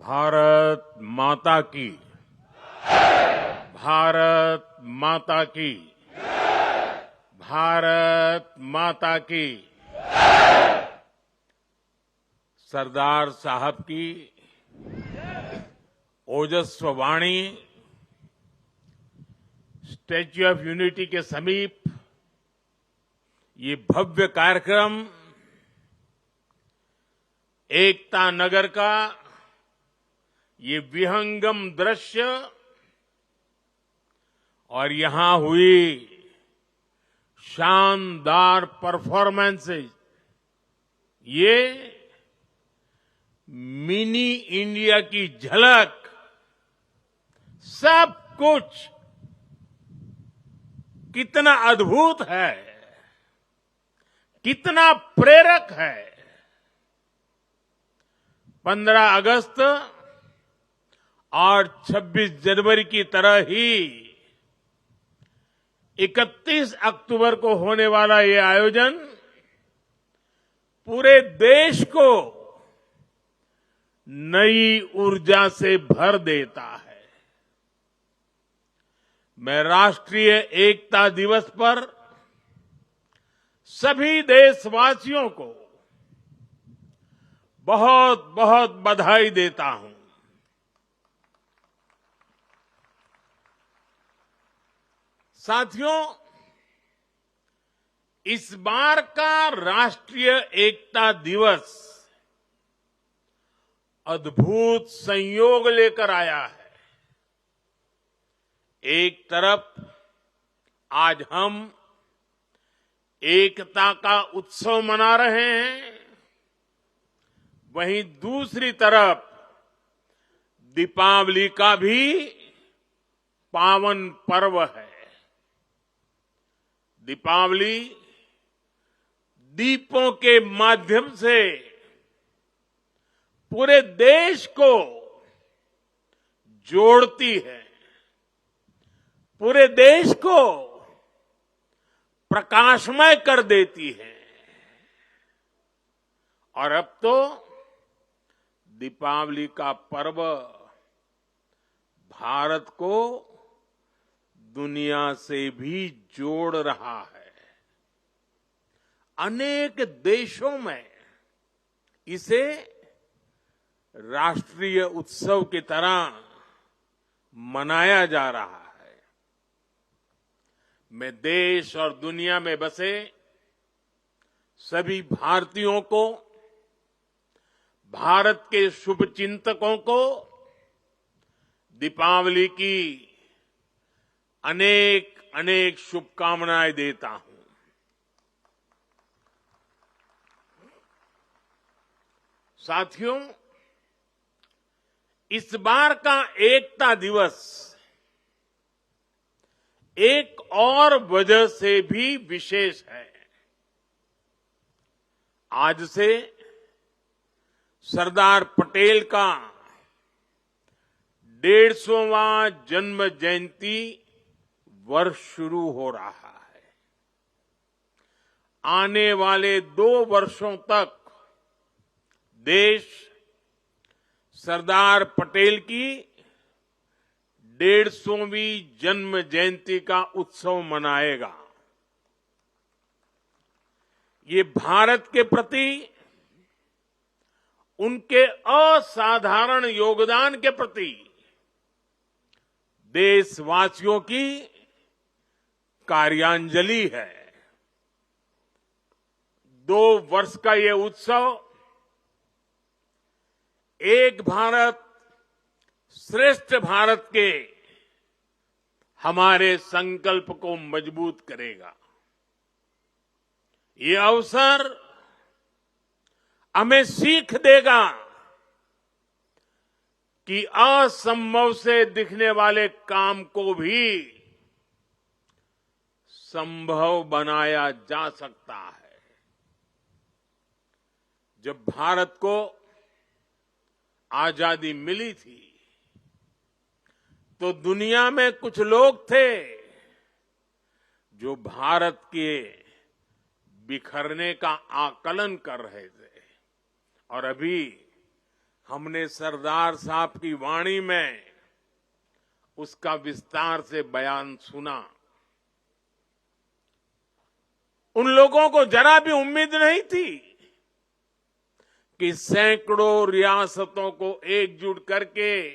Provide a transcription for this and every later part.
भारत माता की। भारत माता की। भारत माता की। सरदार साहब की ओजस्व वाणी स्टैच्यू ऑफ यूनिटी के समीप ये भव्य कार्यक्रम एकता नगर का ये विहंगम दृश्य और यहां हुई शानदार परफॉर्मेंसेज, ये मिनी इंडिया की झलक, सब कुछ कितना अद्भुत है, कितना प्रेरक है। 15 अगस्त और 26 जनवरी की तरह ही 31 अक्टूबर को होने वाला ये आयोजन पूरे देश को नई ऊर्जा से भर देता है। मैं राष्ट्रीय एकता दिवस पर सभी देशवासियों को बहुत बहुत बधाई देता हूं। साथियों, इस बार का राष्ट्रीय एकता दिवस अद्भुत संयोग लेकर आया है। एक तरफ आज हम एकता का उत्सव मना रहे हैं, वहीं दूसरी तरफ दीपावली का भी पावन पर्व है। दीपावली दीपों के माध्यम से पूरे देश को जोड़ती है, पूरे देश को प्रकाशमय कर देती है। और अब तो दीपावली का पर्व भारत को दुनिया से भी जोड़ रहा है। अनेक देशों में इसे राष्ट्रीय उत्सव की तरह मनाया जा रहा है। मैं देश और दुनिया में बसे सभी भारतीयों को, भारत के शुभचिंतकों को दीपावली की अनेक अनेक शुभकामनाएं देता हूं। साथियों, इस बार का एकता दिवस एक और वजह से भी विशेष है। आज से सरदार पटेल का 150वां जन्म जयंती वर्ष शुरू हो रहा है। आने वाले 2 वर्षों तक देश सरदार पटेल की 150वीं जन्म जयंती का उत्सव मनाएगा। ये भारत के प्रति उनके असाधारण योगदान के प्रति देशवासियों की कार्यांजलि है। 2 वर्ष का ये उत्सव एक भारत श्रेष्ठ भारत के हमारे संकल्प को मजबूत करेगा। ये अवसर हमें सीख देगा कि असंभव से दिखने वाले काम को भी संभव बनाया जा सकता है। जब भारत को आजादी मिली थी तो दुनिया में कुछ लोग थे जो भारत के बिखरने का आकलन कर रहे थे और अभी हमने सरदार साहब की वाणी में उसका विस्तार से बयान सुना। उन लोगों को जरा भी उम्मीद नहीं थी कि सैकड़ों रियासतों को एकजुट करके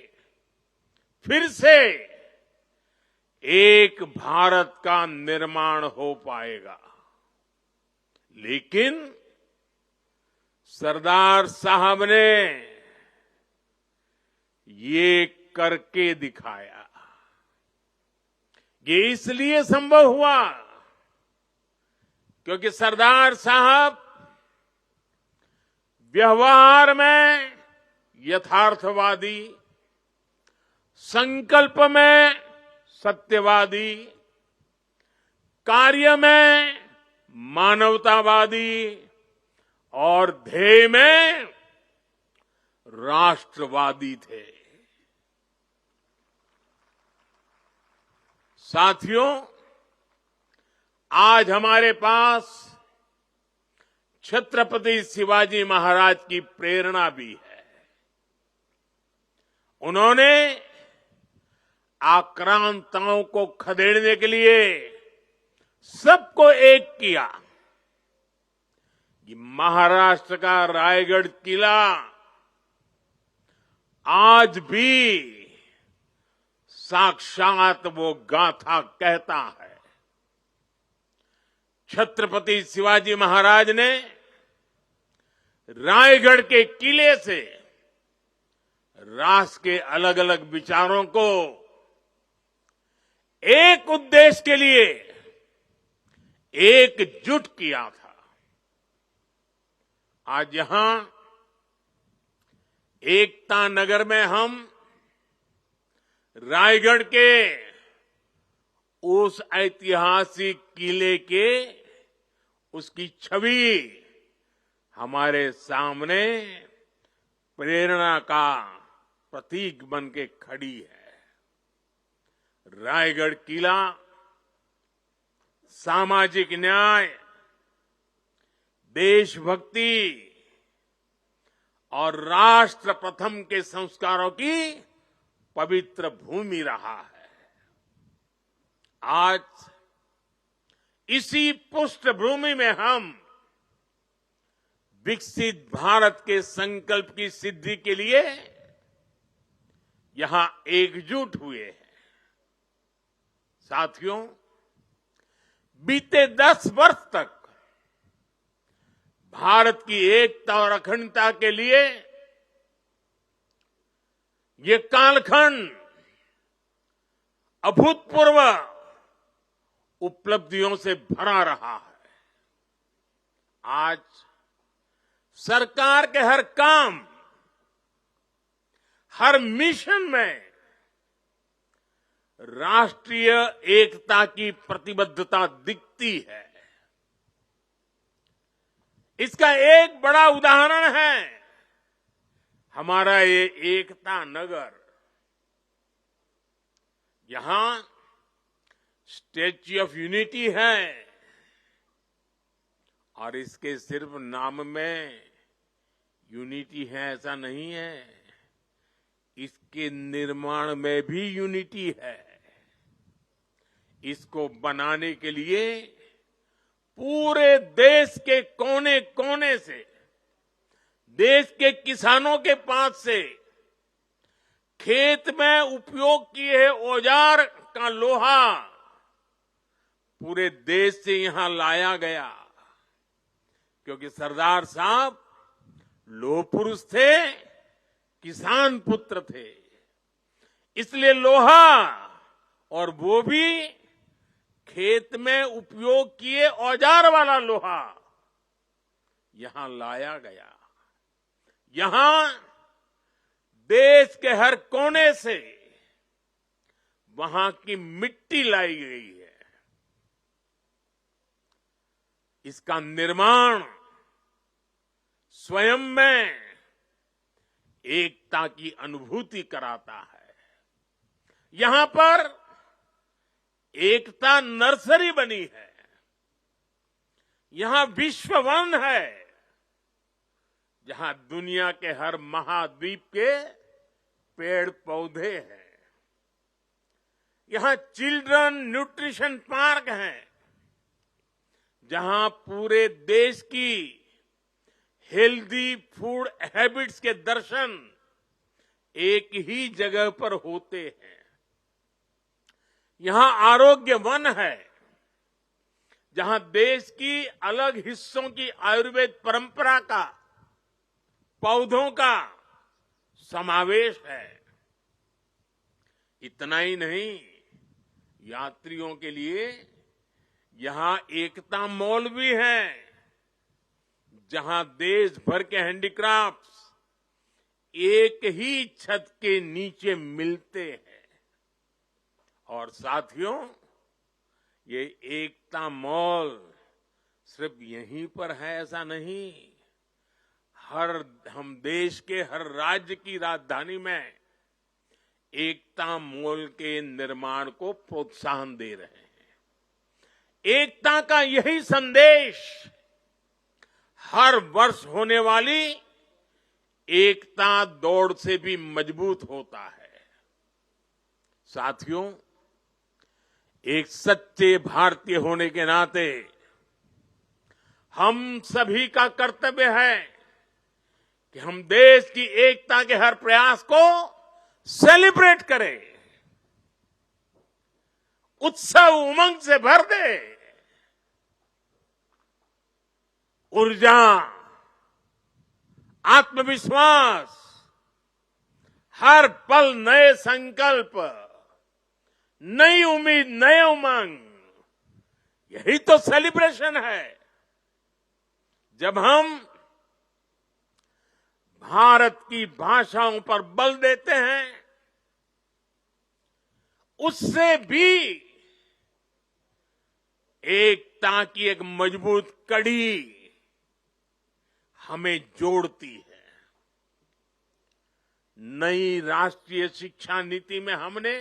फिर से एक भारत का निर्माण हो पाएगा। लेकिन सरदार साहब ने ये करके दिखाया। ये इसलिए संभव हुआ क्योंकि सरदार साहब व्यवहार में यथार्थवादी, संकल्प में सत्यवादी, कार्य में मानवतावादी और ध्येय में राष्ट्रवादी थे। साथियों, आज हमारे पास छत्रपति शिवाजी महाराज की प्रेरणा भी है। उन्होंने आक्रांताओं को खदेड़ने के लिए सबको एक किया। ये महाराष्ट्र का रायगढ़ किला आज भी साक्षात वो गाथा कहता है। छत्रपति शिवाजी महाराज ने रायगढ़ के किले से राष्ट्र के अलग अलग विचारों को एक उद्देश्य के लिए एकजुट किया था। आज यहां एकता नगर में हम रायगढ़ के उस ऐतिहासिक किले के उसकी छवि हमारे सामने प्रेरणा का प्रतीक बन के खड़ी है। रायगढ़ किला सामाजिक न्याय, देशभक्ति और राष्ट्र प्रथम के संस्कारों की पवित्र भूमि रहा है। आज इसी पृष्ठभूमि में हम विकसित भारत के संकल्प की सिद्धि के लिए यहां एकजुट हुए हैं। साथियों, बीते 10 वर्ष तक भारत की एकता और अखंडता के लिए ये कालखंड अभूतपूर्व उपलब्धियों से भरा रहा है। आज सरकार के हर काम, हर मिशन में राष्ट्रीय एकता की प्रतिबद्धता दिखती है। इसका एक बड़ा उदाहरण है हमारा ये एकता नगर। यहां स्टैच्यू ऑफ यूनिटी है और इसके सिर्फ नाम में यूनिटी है ऐसा नहीं है, इसके निर्माण में भी यूनिटी है। इसको बनाने के लिए पूरे देश के कोने कोने से, देश के किसानों के पास से खेत में उपयोग किए औजार का लोहा पूरे देश से यहां लाया गया, क्योंकि सरदार साहब लोह पुरुष थे, किसान पुत्र थे। इसलिए लोहा, और वो भी खेत में उपयोग किए औजार वाला लोहा, यहां लाया गया। यहां देश के हर कोने से वहां की मिट्टी लाई गई है। इसका निर्माण स्वयं में एकता की अनुभूति कराता है। यहां पर एकता नर्सरी बनी है, यहां विश्व वन है जहां दुनिया के हर महाद्वीप के पेड़ पौधे हैं। यहां चिल्ड्रन न्यूट्रिशन पार्क है, जहां पूरे देश की हेल्दी फूड हैबिट्स के दर्शन एक ही जगह पर होते हैं। यहां आरोग्य वन है, जहां देश की अलग हिस्सों की आयुर्वेद परंपरा का, पौधों का समावेश है। इतना ही नहीं, यात्रियों के लिए यहां एकता मॉल भी है, जहां देश भर के हैंडीक्राफ्ट्स एक ही छत के नीचे मिलते हैं। और साथियों, ये एकता मॉल सिर्फ यहीं पर है ऐसा नहीं, हम देश के हर राज्य की राजधानी में एकता मॉल के निर्माण को प्रोत्साहन दे रहे हैं। एकता का यही संदेश हर वर्ष होने वाली एकता दौड़ से भी मजबूत होता है। साथियों, एक सच्चे भारतीय होने के नाते हम सभी का कर्तव्य है कि हम देश की एकता के हर प्रयास को सेलिब्रेट करें, उत्सव उमंग से भर दे। ऊर्जा, आत्मविश्वास, हर पल नए संकल्प, नई उम्मीद, नए उमंग, यही तो सेलिब्रेशन है। जब हम भारत की भाषाओं पर बल देते हैं, उससे भी एकता की एक मजबूत कड़ी हमें जोड़ती है। नई राष्ट्रीय शिक्षा नीति में हमने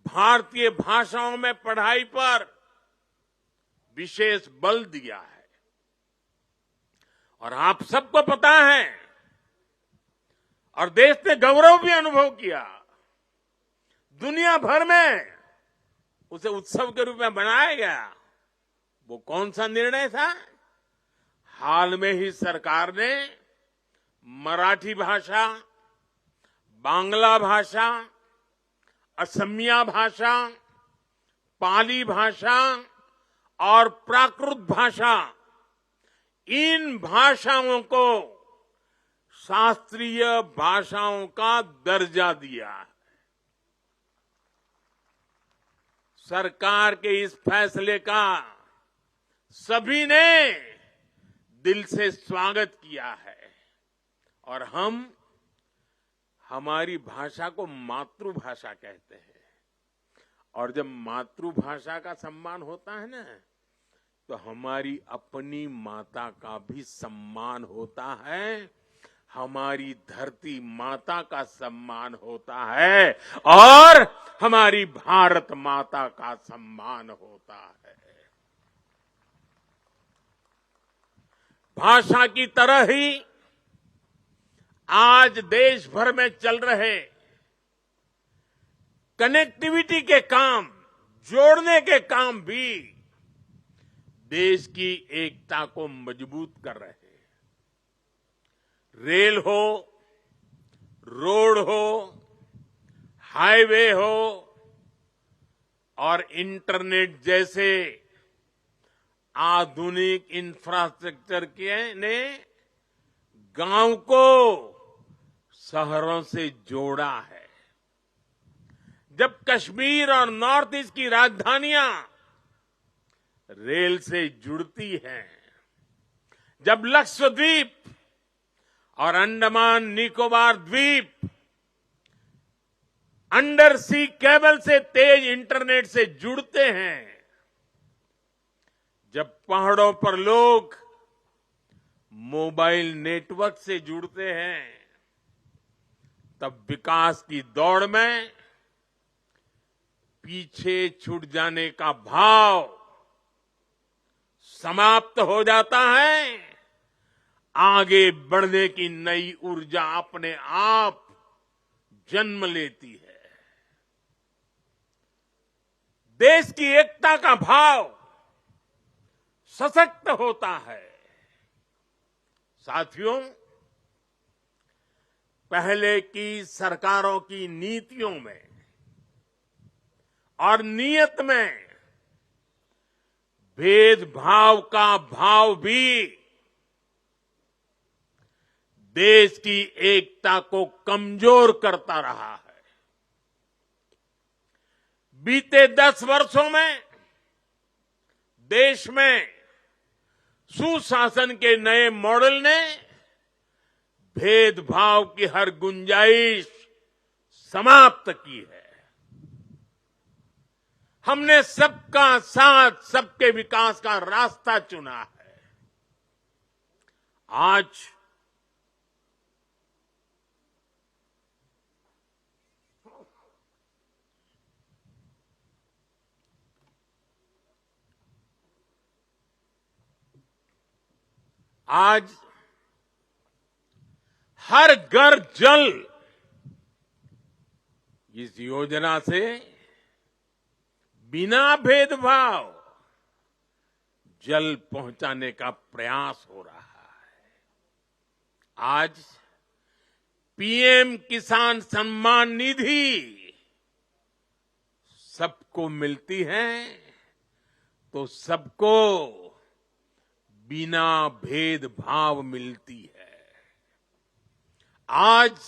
भारतीय भाषाओं में पढ़ाई पर विशेष बल दिया है। और आप सबको पता है, और देश ने गौरव भी अनुभव किया, दुनिया भर में उसे उत्सव के रूप में बनाया गया। वो कौन सा निर्णय था? हाल में ही सरकार ने मराठी भाषा, बांग्ला भाषा, असमिया भाषा, पाली भाषा और प्राकृत भाषा, इन भाषाओं को शास्त्रीय भाषाओं का दर्जा दिया है। सरकार के इस फैसले का सभी ने दिल से स्वागत किया है। और हम हमारी भाषा को मातृभाषा कहते हैं। और जब मातृभाषा का सम्मान होता है ना, तो हमारी अपनी माता का भी सम्मान होता है, हमारी धरती माता का सम्मान होता है, और हमारी भारत माता का सम्मान होता है। भाषा की तरह ही आज देश भर में चल रहे कनेक्टिविटी के काम, जोड़ने के काम भी देश की एकता को मजबूत कर रहे हैं। रेल हो, रोड हो, हाईवे हो और इंटरनेट जैसे आधुनिक इंफ्रास्ट्रक्चर ने गांव को शहरों से जोड़ा है। जब कश्मीर और नॉर्थ ईस्ट की राजधानियां रेल से जुड़ती हैं, जब लक्षद्वीप और अंडमान निकोबार द्वीप अंडर सी केबल से तेज इंटरनेट से जुड़ते हैं, जब पहाड़ों पर लोग मोबाइल नेटवर्क से जुड़ते हैं, तब विकास की दौड़ में पीछे छूट जाने का भाव समाप्त हो जाता है। आगे बढ़ने की नई ऊर्जा अपने आप जन्म लेती है। देश की एकता का भाव सशक्त होता है। साथियों, पहले की सरकारों की नीतियों में और नीयत में भेदभाव का भाव भी देश की एकता को कमजोर करता रहा है। बीते 10 वर्षों में देश में सुशासन के नए मॉडल ने भेदभाव की हर गुंजाइश समाप्त की है। हमने सबका साथ, सबके विकास का रास्ता चुना है। आज हर घर जल इस योजना से बिना भेदभाव जल पहुंचाने का प्रयास हो रहा है। आज पीएम किसान सम्मान निधि सबको मिलती है तो सबको बिना भेदभाव मिलती है। आज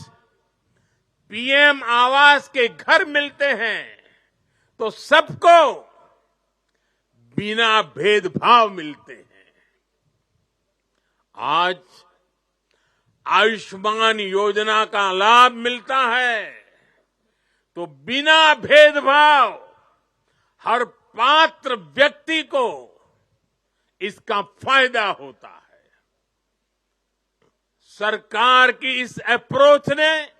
पीएम आवास के घर मिलते हैं तो सबको बिना भेदभाव मिलते हैं। आज आयुष्मान योजना का लाभ मिलता है तो बिना भेदभाव हर पात्र व्यक्ति को इसका फायदा होता है। सरकार की इस अप्रोच ने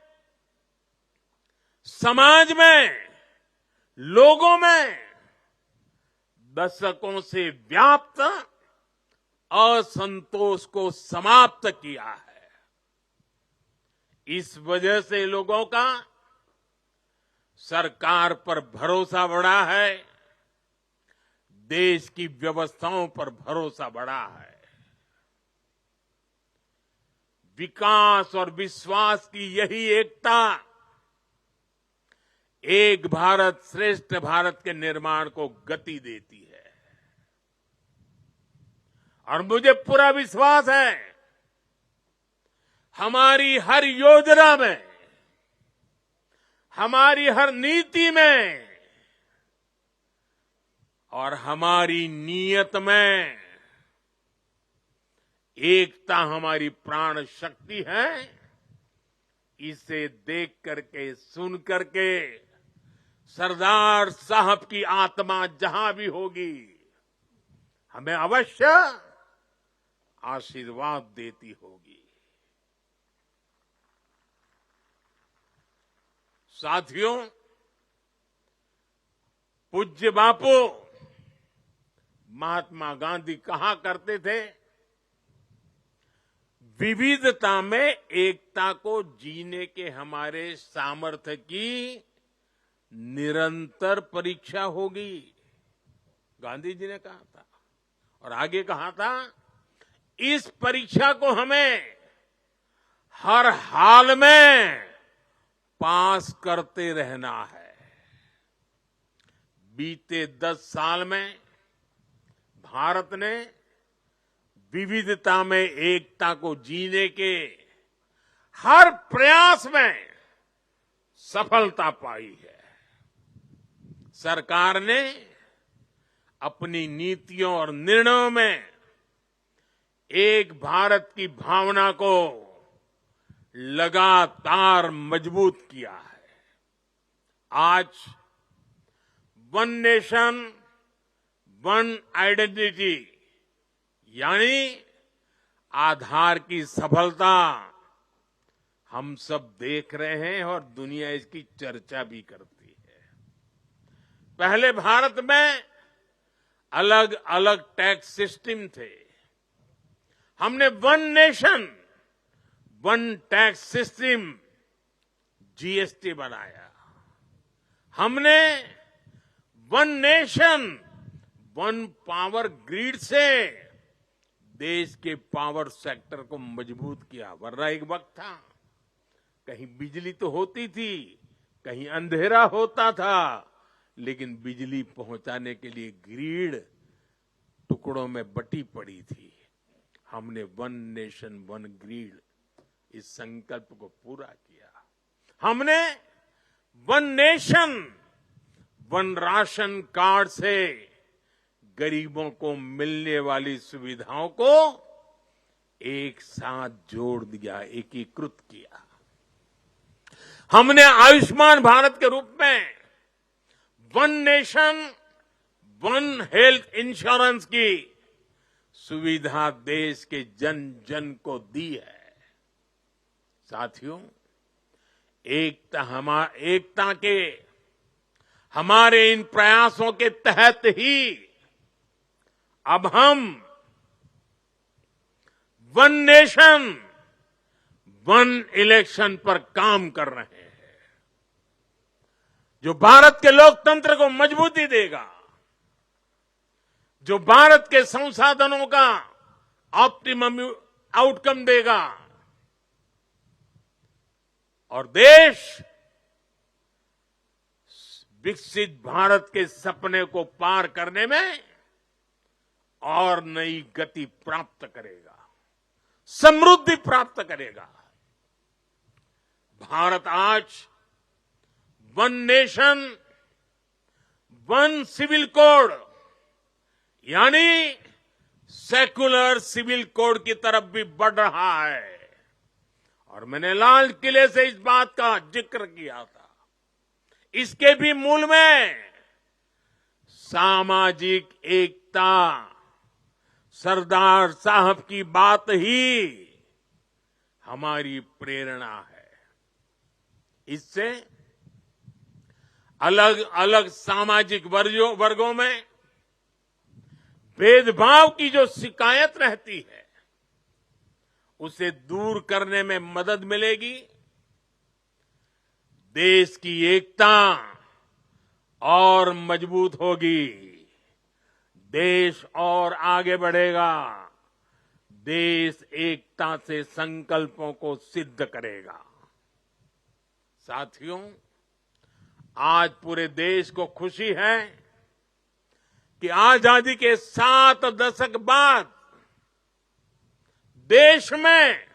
समाज में, लोगों में दशकों से व्याप्त असंतोष को समाप्त किया है। इस वजह से लोगों का सरकार पर भरोसा बढ़ा है, देश की व्यवस्थाओं पर भरोसा बढ़ा है। विकास और विश्वास की यही एकता एक भारत श्रेष्ठ भारत के निर्माण को गति देती है। और मुझे पूरा विश्वास है हमारी हर योजना में, हमारी हर नीति में और हमारी नीयत में एकता हमारी प्राण शक्ति है। इसे देख करके, सुन करके सरदार साहब की आत्मा जहां भी होगी हमें अवश्य आशीर्वाद देती होगी। साथियों, पूज्य बापू महात्मा गांधी कहा करते थे, विविधता में एकता को जीने के हमारे सामर्थ्य की निरंतर परीक्षा होगी। गांधी जी ने कहा था और आगे कहा था, इस परीक्षा को हमें हर हाल में पास करते रहना है। बीते 10 साल में भारत ने विविधता में एकता को जीने के हर प्रयास में सफलता पाई है। सरकार ने अपनी नीतियों और निर्णयों में एक भारत की भावना को लगातार मजबूत किया है। आज वन नेशन वन आइडेंटिटी यानी आधार की सफलता हम सब देख रहे हैं और दुनिया इसकी चर्चा भी करती है। पहले भारत में अलग अलग टैक्स सिस्टम थे। हमने one nation one tax system GST बनाया। हमने one nation one power grid से देश के पावर सेक्टर को मजबूत किया। वरना एक वक्त था कहीं बिजली तो होती थी, कहीं अंधेरा होता था, लेकिन बिजली पहुंचाने के लिए ग्रिड टुकड़ों में बटी पड़ी थी। हमने वन नेशन वन ग्रिड इस संकल्प को पूरा किया। हमने one nation one ration card से गरीबों को मिलने वाली सुविधाओं को एक साथ जोड़ दिया, एकीकृत किया। हमने आयुष्मान भारत के रूप में one nation one health insurance की सुविधा देश के जन जन को दी है। साथियों, एकता के हमारे इन प्रयासों के तहत ही अब हम वन नेशन वन इलेक्शन पर काम कर रहे हैं, जो भारत के लोकतंत्र को मजबूती देगा, जो भारत के संसाधनों का ऑप्टिमम आउटकम देगा और देश विकसित भारत के सपने को पार करने में और नई गति प्राप्त करेगा, समृद्धि प्राप्त करेगा। भारत आज one nation one civil code यानी सेक्युलर सिविल कोड की तरफ भी बढ़ रहा है। और मैंने लाल किले से इस बात का जिक्र किया था। इसके भी मूल में सामाजिक एकता, सरदार साहब की बात ही हमारी प्रेरणा है। इससे अलग अलग सामाजिक वर्गों में भेदभाव की जो शिकायत रहती है, उसे दूर करने में मदद मिलेगी। देश की एकता और मजबूत होगी, देश और आगे बढ़ेगा, देश एकता से संकल्पों को सिद्ध करेगा। साथियों, आज पूरे देश को खुशी है कि आजादी के 7 दशक बाद देश में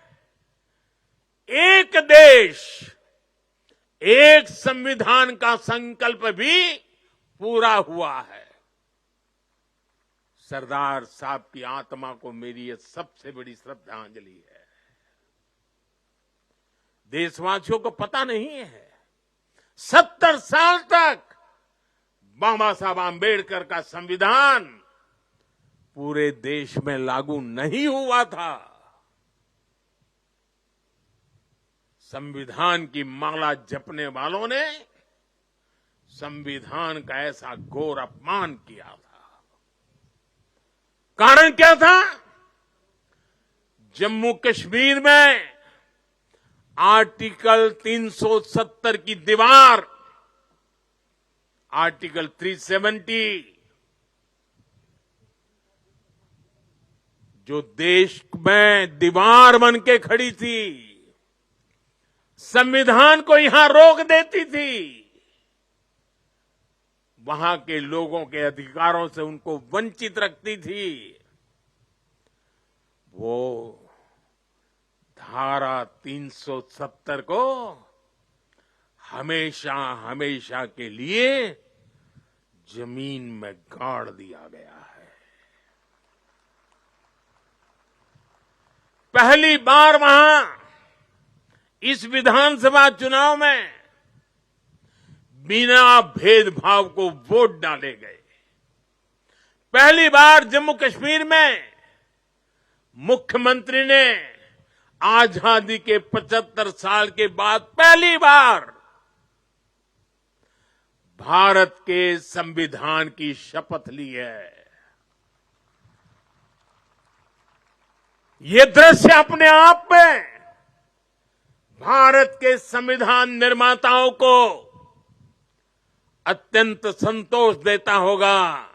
एक देश एक संविधान का संकल्प भी पूरा हुआ है। सरदार साहब की आत्मा को मेरी ये सबसे बड़ी श्रद्धांजलि है। देशवासियों को पता नहीं है 70 साल तक बाबा साहब आंबेडकर का संविधान पूरे देश में लागू नहीं हुआ था। संविधान की माला जपने वालों ने संविधान का ऐसा घोर अपमान किया था। कारण क्या था? जम्मू कश्मीर में आर्टिकल 370 की दीवार, आर्टिकल 370 जो देश में दीवार बन के खड़ी थी, संविधान को यहां रोक देती थी, वहां के लोगों के अधिकारों से उनको वंचित रखती थी। वो धारा 370 को हमेशा हमेशा के लिए जमीन में गाड़ दिया गया है। पहली बार वहां इस विधानसभा चुनाव में बिना भेदभाव को वोट डाले गए। पहली बार जम्मू कश्मीर में मुख्यमंत्री ने आजादी के 75 साल के बाद पहली बार भारत के संविधान की शपथ ली है। ये दृश्य अपने आप में भारत के संविधान निर्माताओं को अत्यंत संतोष देता होगा,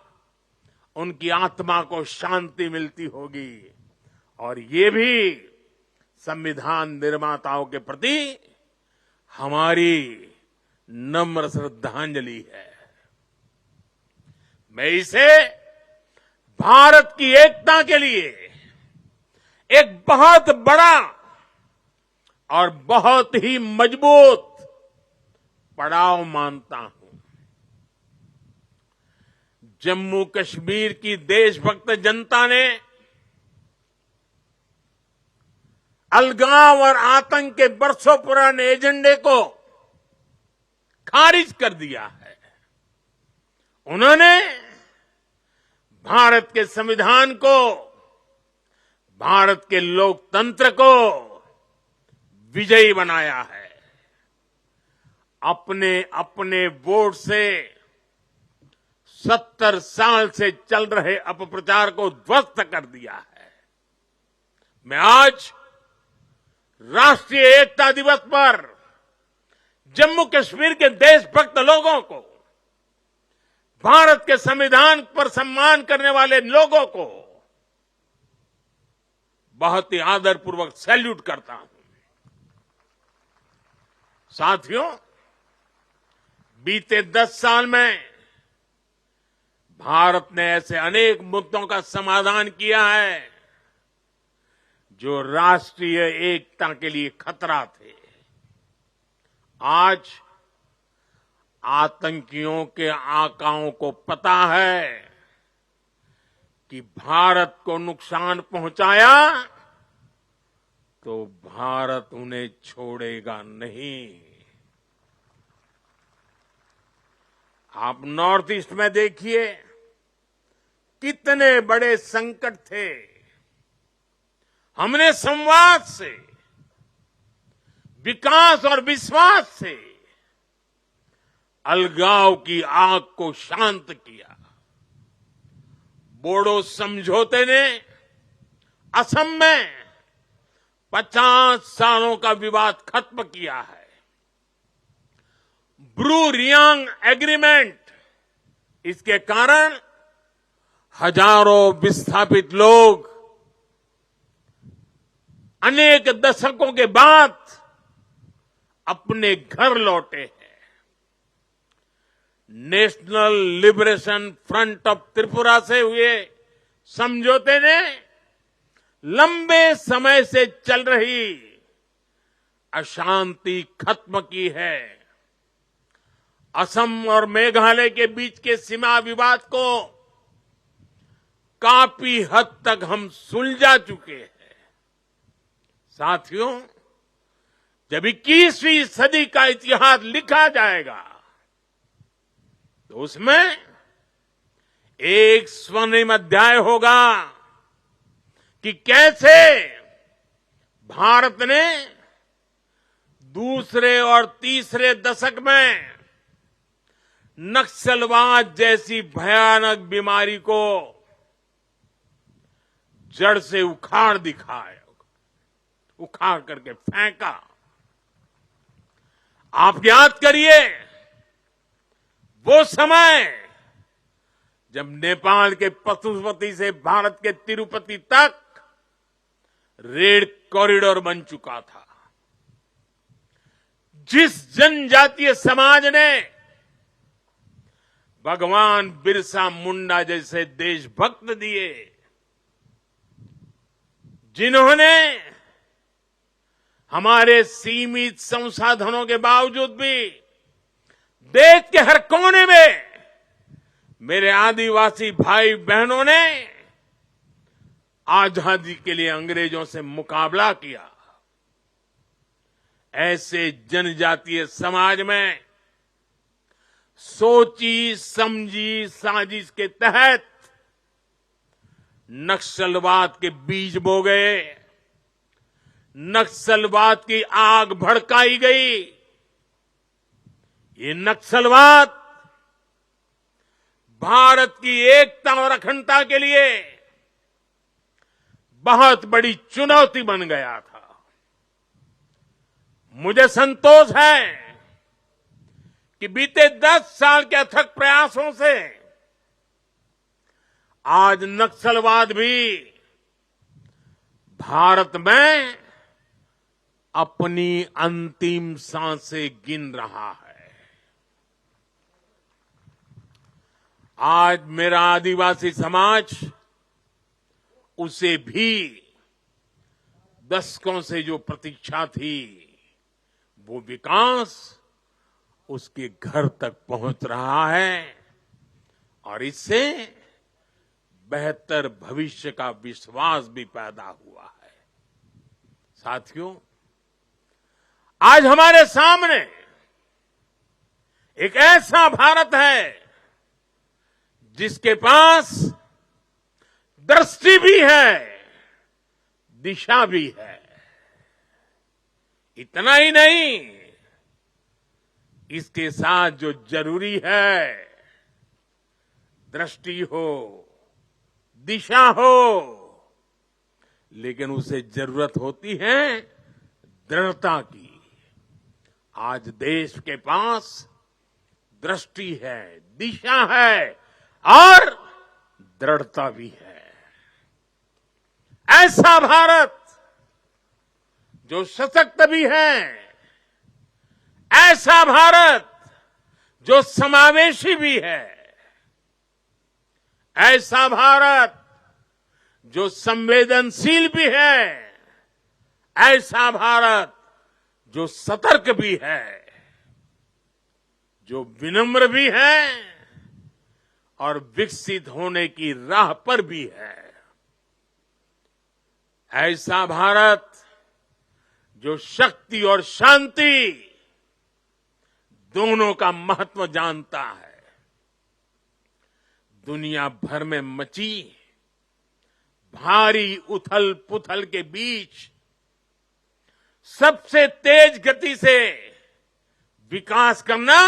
उनकी आत्मा को शांति मिलती होगी और ये भी संविधान निर्माताओं के प्रति हमारी नम्र श्रद्धांजलि है। मैं इसे भारत की एकता के लिए एक बहुत बड़ा और बहुत ही मजबूत पड़ाव मानता हूं। जम्मू कश्मीर की देशभक्त जनता ने अलगाव और आतंक के बरसों पुराने एजेंडे को खारिज कर दिया है। उन्होंने भारत के संविधान को, भारत के लोकतंत्र को विजयी बनाया है। अपने अपने वोट से 70 साल से चल रहे अपप्रचार को ध्वस्त कर दिया है। मैं आज राष्ट्रीय एकता दिवस पर जम्मू कश्मीर के देशभक्त लोगों को, भारत के संविधान पर सम्मान करने वाले लोगों को बहुत ही आदरपूर्वक सैल्यूट करता हूं। साथियों, बीते 10 साल में भारत ने ऐसे अनेक मुद्दों का समाधान किया है जो राष्ट्रीय एकता के लिए खतरा थे। आज आतंकियों के आकाओं को पता है कि भारत को नुकसान पहुंचाया तो भारत उन्हें छोड़ेगा नहीं। आप नॉर्थ ईस्ट में देखिए, कितने बड़े संकट थे। हमने संवाद से, विकास और विश्वास से अलगाव की आग को शांत किया। बोडो समझौते ने असम में 50 सालों का विवाद खत्म किया है। ब्रू रियांग एग्रीमेंट, इसके कारण हजारों विस्थापित लोग अनेक दशकों के बाद अपने घर लौटे हैं। National liberation front of Tripura से हुए समझौते ने लंबे समय से चल रही अशांति खत्म की है। असम और मेघालय के बीच के सीमा विवाद को काफी हद तक हम सुलझा चुके हैं। साथियों, जब 21वीं सदी का इतिहास लिखा जाएगा तो उसमें एक स्वर्णिम अध्याय होगा कि कैसे भारत ने दूसरे और तीसरे दशक में नक्सलवाद जैसी भयानक बीमारी को जड़ से उखाड़ दिखाया, उखाड़ करके फेंका। आप याद करिए वो समय जब नेपाल के पशुपति से भारत के तिरुपति तक रेल कॉरिडोर बन चुका था। जिस जनजातीय समाज ने भगवान बिरसा मुंडा जैसे देशभक्त दिए, जिन्होंने हमारे सीमित संसाधनों के बावजूद भी देश के हर कोने में मेरे आदिवासी भाई बहनों ने आजादी के लिए अंग्रेजों से मुकाबला किया, ऐसे जनजातीय समाज में सोची समझी साजिश के तहत नक्सलवाद के बीज बो गए, नक्सलवाद की आग भड़काई गई। ये नक्सलवाद भारत की एकता और अखंडता के लिए बहुत बड़ी चुनौती बन गया था। मुझे संतोष है कि बीते 10 साल के अथक प्रयासों से आज नक्सलवाद भी भारत में अपनी अंतिम सांसें गिन रहा है। आज मेरा आदिवासी समाज उसे भी दशकों से जो प्रतीक्षा थी, वो विकास उसके घर तक पहुंच रहा है और इससे बेहतर भविष्य का विश्वास भी पैदा हुआ है। साथियों, आज हमारे सामने एक ऐसा भारत है जिसके पास दृष्टि भी है, दिशा भी है। इतना ही नहीं, इसके साथ जो जरूरी है, दृष्टि हो, दिशा हो, लेकिन उसे जरूरत होती है दृढ़ता की। आज देश के पास दृष्टि है, दिशा है और दृढ़ता भी है। ऐसा भारत जो सशक्त भी है, ऐसा भारत जो समावेशी भी है, ऐसा भारत जो संवेदनशील भी है, ऐसा भारत जो सतर्क भी है, जो विनम्र भी है और विकसित होने की राह पर भी है। ऐसा भारत जो शक्ति और शांति दोनों का महत्व जानता है। दुनिया भर में मची भारी उथल पुथल के बीच सबसे तेज गति से विकास करना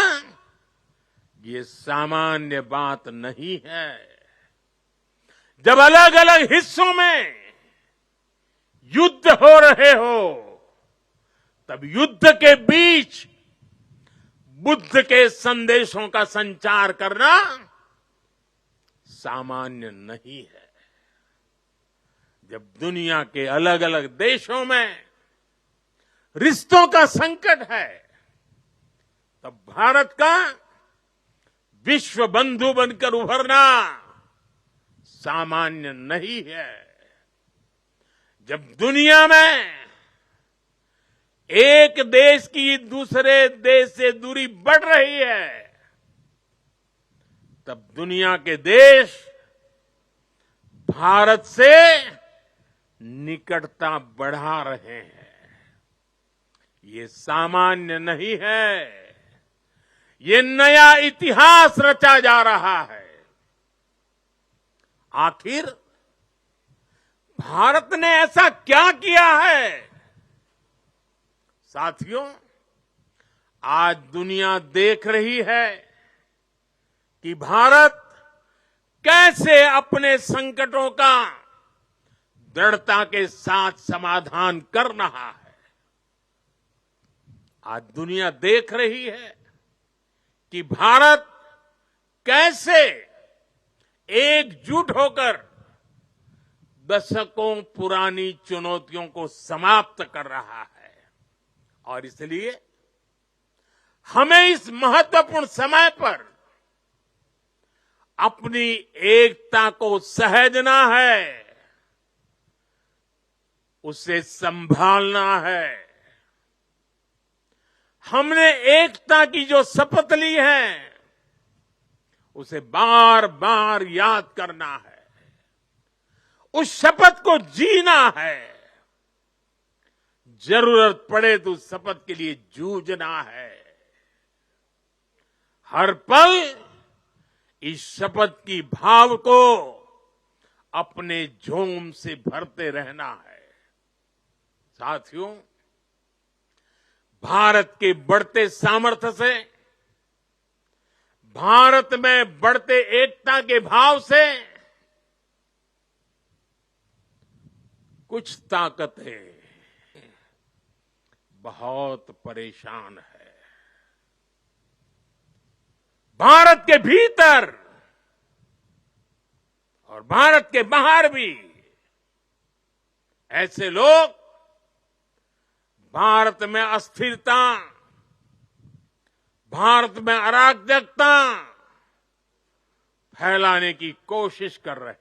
ये सामान्य बात नहीं है। जब अलग अलग हिस्सों में युद्ध हो रहे हो, तब युद्ध के बीच बुद्ध के संदेशों का संचार करना सामान्य नहीं है। जब दुनिया के अलग अलग देशों में रिश्तों का संकट है, तब भारत का विश्व बंधु बनकर उभरना सामान्य नहीं है। जब दुनिया में एक देश की दूसरे देश से दूरी बढ़ रही है, तब दुनिया के देश भारत से निकटता बढ़ा रहे हैं। ये सामान्य नहीं है, ये नया इतिहास रचा जा रहा है। आखिर भारत ने ऐसा क्या किया है? साथियों, आज दुनिया देख रही है कि भारत कैसे अपने संकटों का दृढ़ता के साथ समाधान कर रहा है। आज दुनिया देख रही है कि भारत कैसे एकजुट होकर दशकों पुरानी चुनौतियों को समाप्त कर रहा है। और इसलिए हमें इस महत्वपूर्ण समय पर अपनी एकता को सहेजना है, उसे संभालना है। हमने एकता की जो शपथ ली है, उसे बार बार याद करना है, उस शपथ को जीना है। जरूरत पड़े तो उस शपथ के लिए जूझना है। हर पल इस शपथ की भाव को अपने जोम से भरते रहना है। साथियों, भारत के बढ़ते सामर्थ्य से, भारत में बढ़ते एकता के भाव से कुछ ताकतें बहुत परेशान है। भारत के भीतर और भारत के बाहर भी ऐसे लोग भारत में अस्थिरता, भारत में अराजकता फैलाने की कोशिश कर रहे हैं।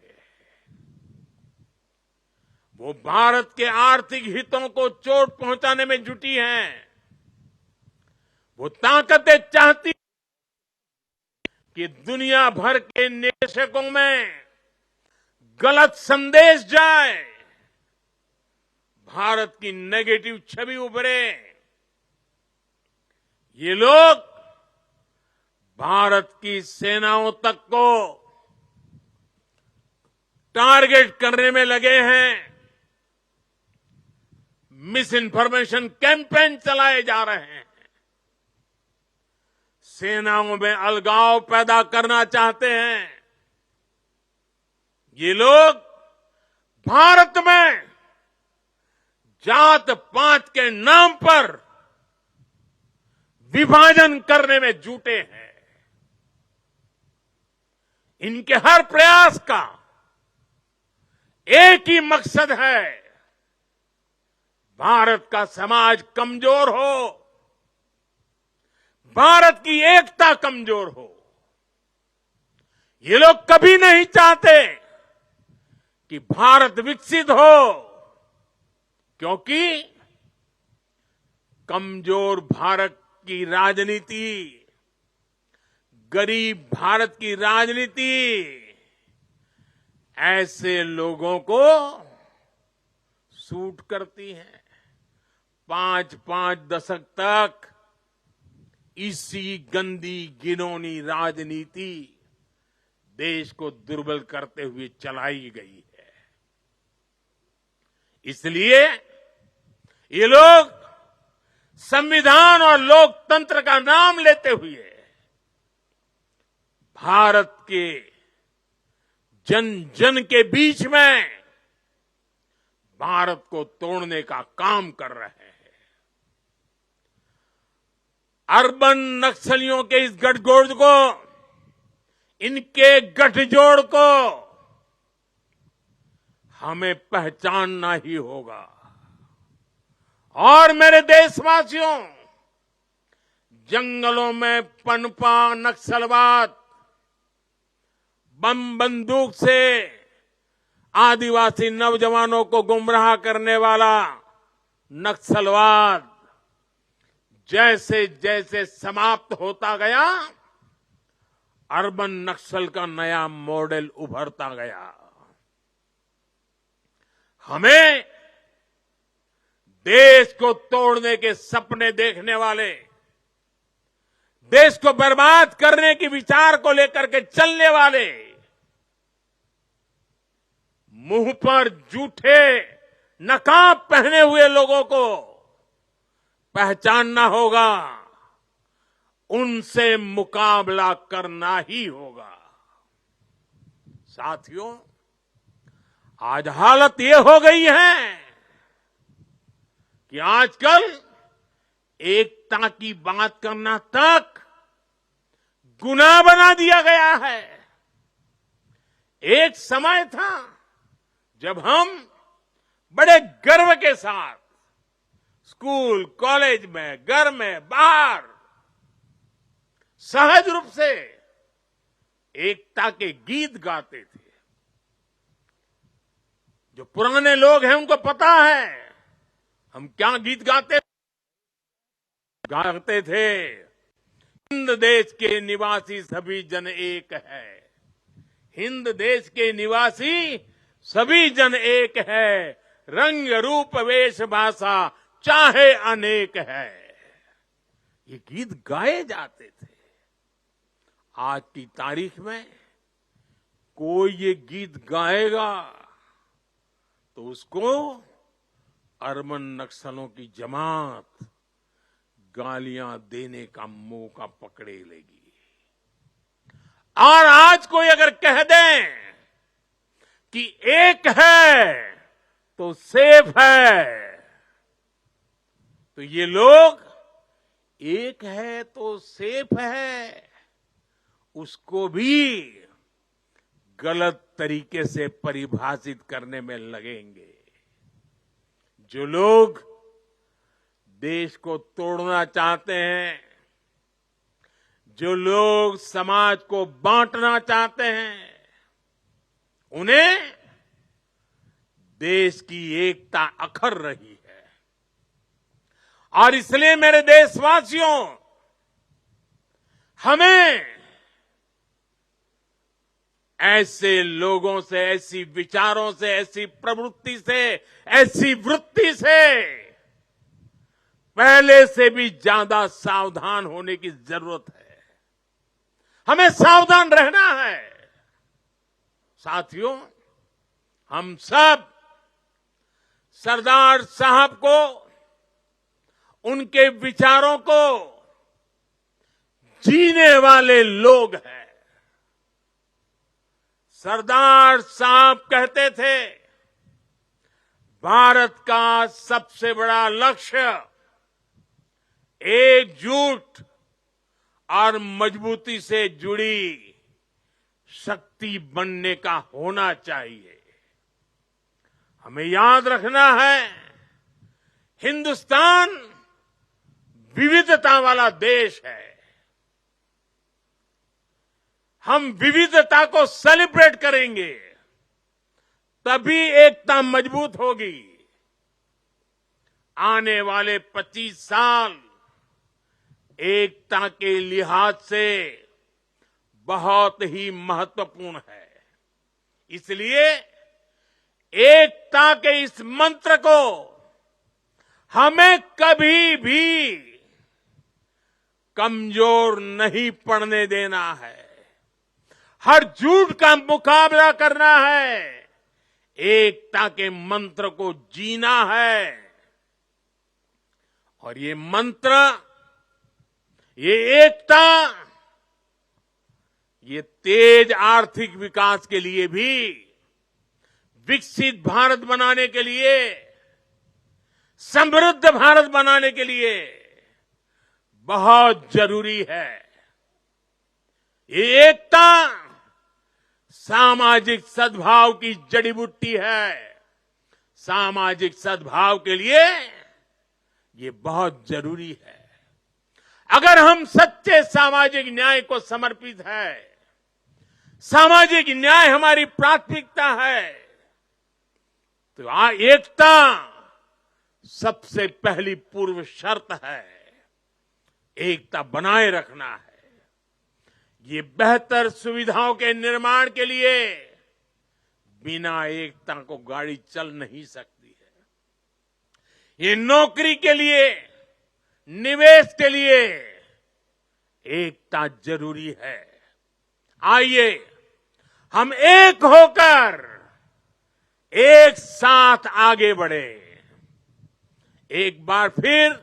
वो भारत के आर्थिक हितों को चोट पहुंचाने में जुटी हैं। वो ताकतें चाहती कि दुनिया भर के निवेशकों में गलत संदेश जाए, भारत की नेगेटिव छवि उभरे। ये लोग भारत की सेनाओं तक को टारगेट करने में लगे हैं। मिस इन्फॉर्मेशन कैंपेन चलाए जा रहे हैं। सेनाओं में अलगाव पैदा करना चाहते हैं। ये लोग भारत में जात पात के नाम पर विभाजन करने में जुटे हैं। इनके हर प्रयास का एक ही मकसद है, भारत का समाज कमजोर हो, भारत की एकता कमजोर हो। ये लोग कभी नहीं चाहते कि भारत विकसित हो, क्योंकि कमजोर भारत की राजनीति, गरीब भारत की राजनीति ऐसे लोगों को सूट करती है। 5-5 दशक तक इसी गंदी घिनौनी राजनीति देश को दुर्बल करते हुए चलाई गई है। इसलिए ये लोग संविधान और लोकतंत्र का नाम लेते हुए भारत के जन जन के बीच में भारत को तोड़ने का काम कर रहे हैं। अर्बन नक्सलियों के इस गठजोड़ को, इनके गठजोड़ को हमें पहचानना ही होगा। और मेरे देशवासियों, जंगलों में पनपा नक्सलवाद, बम बंदूक से आदिवासी नौजवानों को गुमराह करने वाला नक्सलवाद जैसे जैसे समाप्त होता गया, अर्बन नक्सल का नया मॉडल उभरता गया। हमें देश को तोड़ने के सपने देखने वाले, देश को बर्बाद करने के विचार को लेकर के चलने वाले, मुंह पर जूठे नकाब पहने हुए लोगों को पहचानना होगा। उनसे मुकाबला करना ही होगा। साथियों, आज हालत ये हो गई है कि आजकल एकता की बात करना तक गुनाह बना दिया गया है। एक समय था जब हम बड़े गर्व के साथ स्कूल, कॉलेज में, घर में, बाहर सहज रूप से एकता के गीत गाते थे। जो पुराने लोग हैं उनको पता है हम क्या गीत गाते थे। हिंद देश के निवासी सभी जन एक है, हिंद देश के निवासी सभी जन एक है, रंग रूप वेश भाषा चाहे अनेक है। ये गीत गाए जाते थे। आज की तारीख में कोई ये गीत गाएगा तो उसको अर्बन नक्सलों की जमात गालियां देने का मौका पकड़े लेगी। और आज कोई अगर कह दें कि एक है तो सेफ है, तो ये लोग एक है तो सेफ है उसको भी गलत तरीके से परिभाषित करने में लगेंगे। जो लोग देश को तोड़ना चाहते हैं, जो लोग समाज को बांटना चाहते हैं, उन्हें देश की एकता अखर रही है। और इसलिए मेरे देशवासियों, हमें ऐसे लोगों से, ऐसी विचारों से, ऐसी प्रवृत्ति से, ऐसी वृत्ति से पहले से भी ज्यादा सावधान होने की जरूरत है। हमें सावधान रहना है। साथियों, हम सब सरदार साहब को, उनके विचारों को जीने वाले लोग हैं। सरदार साहब कहते थे, भारत का सबसे बड़ा लक्ष्य एकजुट और मजबूती से जुड़ी शक्ति बनने का होना चाहिए। हमें याद रखना है, हिंदुस्तान विविधता वाला देश है। हम विविधता को सेलिब्रेट करेंगे, तभी एकता मजबूत होगी। आने वाले 25 साल एकता के लिहाज से बहुत ही महत्वपूर्ण है। इसलिए एकता के इस मंत्र को हमें कभी भी कमजोर नहीं पड़ने देना है। हर झूठ का मुकाबला करना है, एकता के मंत्र को जीना है। और ये मंत्र, ये एकता, ये तेज आर्थिक विकास के लिए भी, विकसित भारत बनाने के लिए, समृद्ध भारत बनाने के लिए बहुत जरूरी है। ये एकता सामाजिक सद्भाव की जड़ी बूटी है। सामाजिक सद्भाव के लिए ये बहुत जरूरी है। अगर हम सच्चे सामाजिक न्याय को समर्पित है, सामाजिक न्याय हमारी प्राथमिकता है, तो एकता सबसे पहली पूर्व शर्त है। एकता बनाए रखना है। ये बेहतर सुविधाओं के निर्माण के लिए बिना एकता को गाड़ी चल नहीं सकती है। ये नौकरी के लिए, निवेश के लिए एकता जरूरी है। आइए हम एक होकर एक साथ आगे बढ़े। एक बार फिर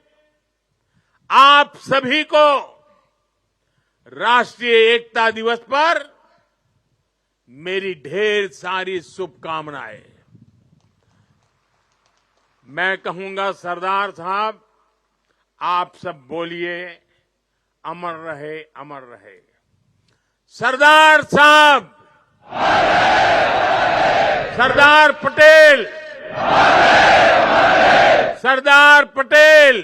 आप सभी को राष्ट्रीय एकता दिवस पर मेरी ढेर सारी शुभकामनाएं। मैं कहूंगा, सरदार साहब आप सब बोलिए, अमर रहे, अमर रहे। सरदार साहब, सरदार पटेल, सरदार पटेल,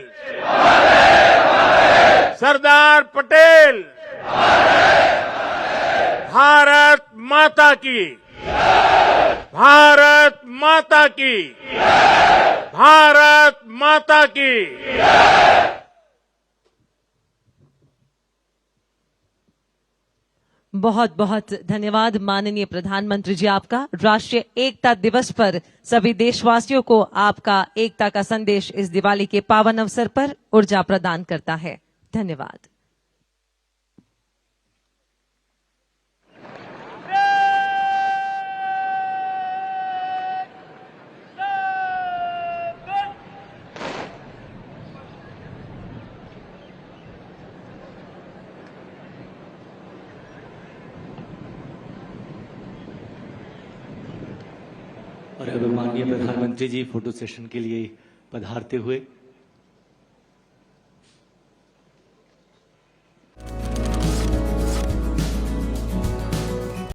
सरदार पटेल, भारत माता की, भारत माता की, भारत माता की। बहुत बहुत धन्यवाद माननीय प्रधानमंत्री जी आपका। राष्ट्रीय एकता दिवस पर सभी देशवासियों को आपका एकता का संदेश इस दिवाली के पावन अवसर पर ऊर्जा प्रदान करता है। धन्यवाद। और माननीय प्रधानमंत्री जी फोटो सेशन के लिए पधारते हुए